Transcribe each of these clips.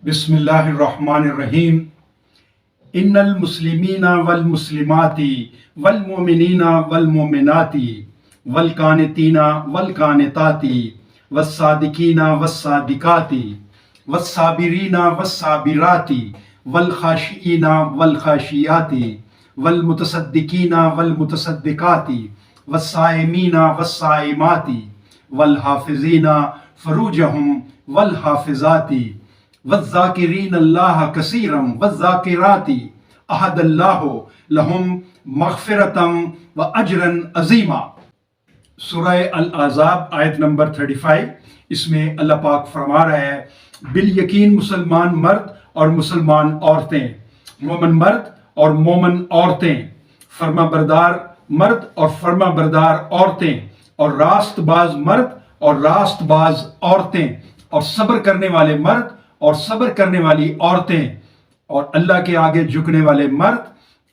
बिस्मिल्लाहिर्रहमानिर्रहीम। इन्नल मुस्लिमीना वल मुस्लिमाती वल मोमिनीना वल मोमिनाती वल कानितीना वल कानिताती वस्सादिकीना वस्सादिकाती वस्साबिरीना वस्साबिराती वल खाशिईना वल खाशियाती वल मुतसद्दिकीना वल मुतसद्दिकाती वस्साइमीना वस्साइमाती वल हाफिज़ीना फरूजहुम वल हाफिज़ाती वज़्ज़ाकिरीन अल्लाह कसीरम वज़्ज़ाकिराती अहदल्लाहु लहुम मग़फ़िरतम व अजरन अज़ीमा। सूरह अल-अहज़ाब आयत नंबर 35। इसमें अल्लाह पाक फरमा रहा है, बिल यकीन मुसलमान मर्द और मुसलमान औरतें, मोमन मर्द और मोमन औरतें, फर्मा बरदार मर्द और फर्मा बरदार औरतें, और रास्तबाज मर्द और रास्तबाज औरतें, और सब्र करने वाले मर्द और सब्र करने वाली औरतें, और अल्लाह के आगे झुकने वाले मर्द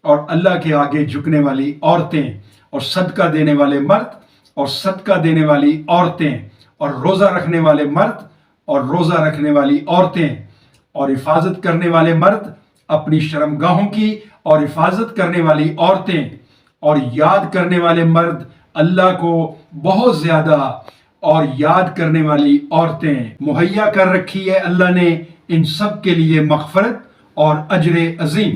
और अल्लाह के आगे झुकने वाली औरतें, और सदका देने वाले मर्द और सदका देने वाली औरतें, और रोज़ा रखने वाले मर्द और रोज़ा रखने वाली औरतें, और हिफाजत करने वाले मर्द अपनी शर्मगाहों की, और हिफाजत करने वाली औरतें, और याद करने वाले मर्द अल्लाह को बहुत ज़्यादा, और याद करने वाली औरतें मुहैया कर रखी है अल्लाह ने इन सब के लिए मग़फ़िरत और अजर अज़ीम।